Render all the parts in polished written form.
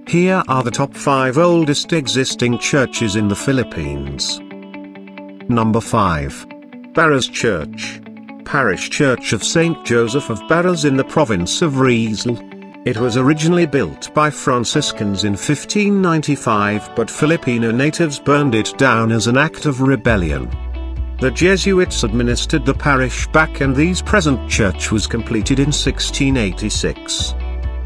Here are the top 5 oldest existing churches in the Philippines. Number 5. Baras Church. Parish Church of St. Joseph of Baras in the province of Rizal. It was originally built by Franciscans in 1595, but Filipino natives burned it down as an act of rebellion. The Jesuits administered the parish back and the present church was completed in 1686.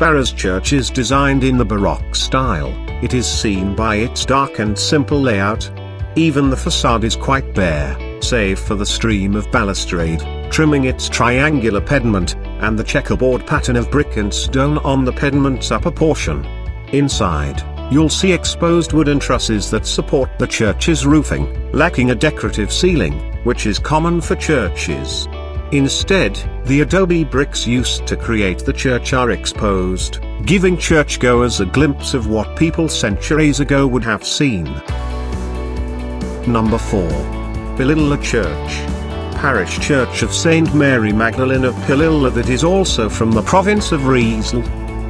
Baras Church is designed in the Baroque style. It is seen by its dark and simple layout. Even the facade is quite bare, save for the stream of balustrade, trimming its triangular pediment, and the checkerboard pattern of brick and stone on the pediment's upper portion. Inside, you'll see exposed wooden trusses that support the church's roofing, lacking a decorative ceiling, which is common for churches. Instead, the adobe bricks used to create the church are exposed, giving churchgoers a glimpse of what people centuries ago would have seen. Number 4. Pililla Church. Parish Church of St. Mary Magdalene of Pililla that is also from the province of Rizal.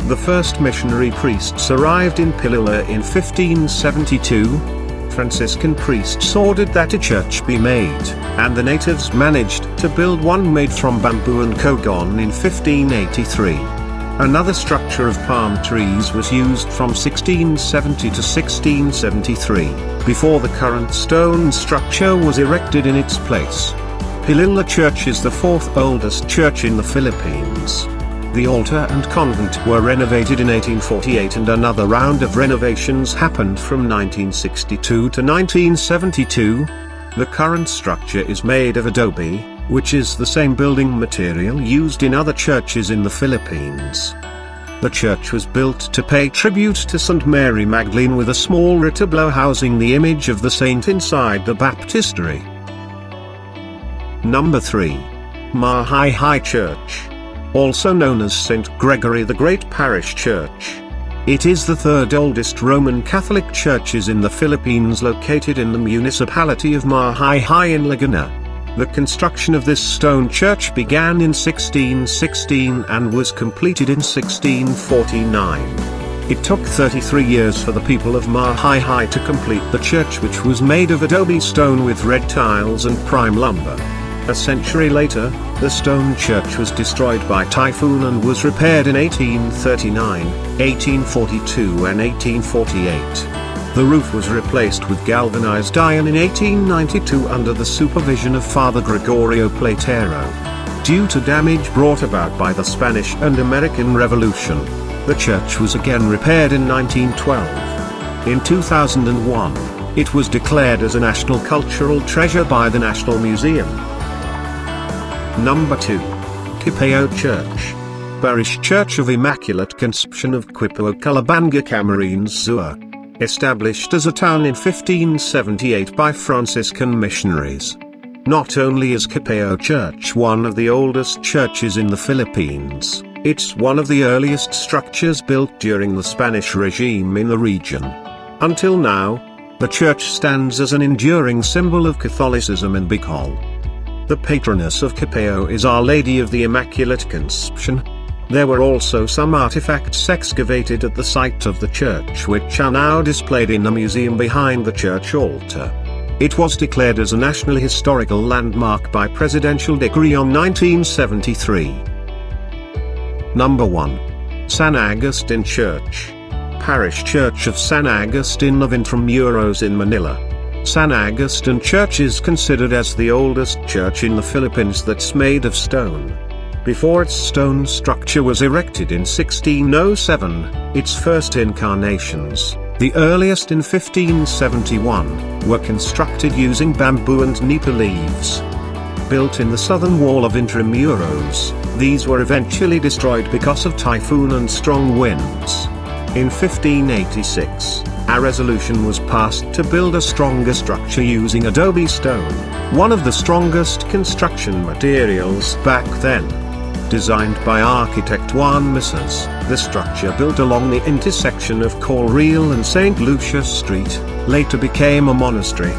The first missionary priests arrived in Pililla in 1572. Franciscan priests ordered that a church be made, and the natives managed to build one made from bamboo and kogon in 1583. Another structure of palm trees was used from 1670 to 1673, before the current stone structure was erected in its place. Pililla Church is the 4th oldest church in the Philippines. The altar and convent were renovated in 1848 and another round of renovations happened from 1962 to 1972. The current structure is made of adobe, which is the same building material used in other churches in the Philippines. The church was built to pay tribute to St. Mary Magdalene with a small retablo housing the image of the saint inside the baptistry. Number 3. Majayjay Church. Also known as St. Gregory the Great Parish Church. It is the 3rd oldest Roman Catholic churches in the Philippines, located in the municipality of Majayjay in Laguna. The construction of this stone church began in 1616 and was completed in 1649. It took 33 years for the people of Majayjay to complete the church, which was made of adobe stone with red tiles and prime lumber. A century later, the stone church was destroyed by typhoon and was repaired in 1839, 1842 and 1848. The roof was replaced with galvanized iron in 1892 under the supervision of Father Gregory Platero. Due to damage brought about by the Spanish and American Revolution, the church was again repaired in 1912. In 2001, it was declared as a National Cultural Treasure by the National Museum. Number 2. Quipayo Church. Parish Church of Immaculate Conception of Quipayo, Calabanga, Camarines Sur. Established as a town in 1578 by Franciscan missionaries. Not only is Quipayo Church one of the oldest churches in the Philippines, it's one of the earliest structures built during the Spanish regime in the region. Until now, the church stands as an enduring symbol of Catholicism in Bicol. The patroness of Quipayo is Our Lady of the Immaculate Conception. There were also some artifacts excavated at the site of the church which are now displayed in the museum behind the church altar. It was declared as a National Historical Landmark by Presidential Decree on 1973. Number 1. San Agustin Church. Parish Church of San Agustin of Intramuros in Manila. San Agustin Church is considered as the oldest church in the Philippines that's made of stone. Before its stone structure was erected in 1607, its first incarnations, the earliest in 1571, were constructed using bamboo and nipa leaves. Built in the southern wall of Intramuros, these were eventually destroyed because of typhoon and strong winds. In 1586, a resolution was passed to build a stronger structure using adobe stone, one of the strongest construction materials back then. Designed by architect Juan Misas, the structure built along the intersection of Correal and St. Lucia Street, later became a monastery.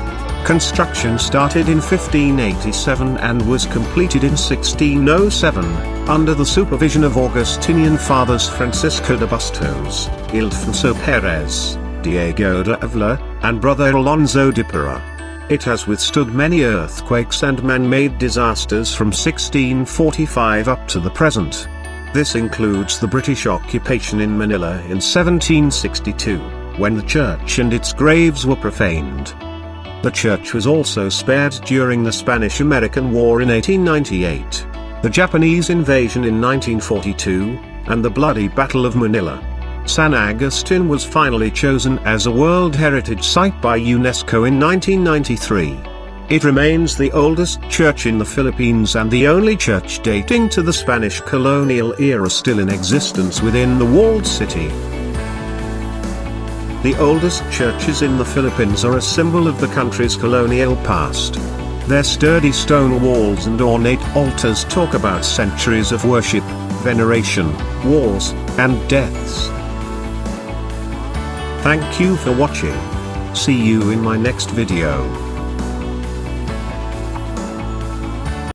Construction started in 1587 and was completed in 1607, under the supervision of Augustinian fathers Francisco de Bustos, Ildefonso Perez, Diego de Avila, and Brother Alonso de Pera. It has withstood many earthquakes and man-made disasters from 1645 up to the present. This includes the British occupation in Manila in 1762, when the church and its graves were profaned. The church was also spared during the Spanish-American War in 1898, the Japanese invasion in 1942, and the bloody Battle of Manila. San Agustin was finally chosen as a World Heritage Site by UNESCO in 1993. It remains the oldest church in the Philippines and the only church dating to the Spanish colonial era still in existence within the walled city. The oldest churches in the Philippines are a symbol of the country's colonial past. Their sturdy stone walls and ornate altars talk about centuries of worship, veneration, wars, and deaths. Thank you for watching. See you in my next video.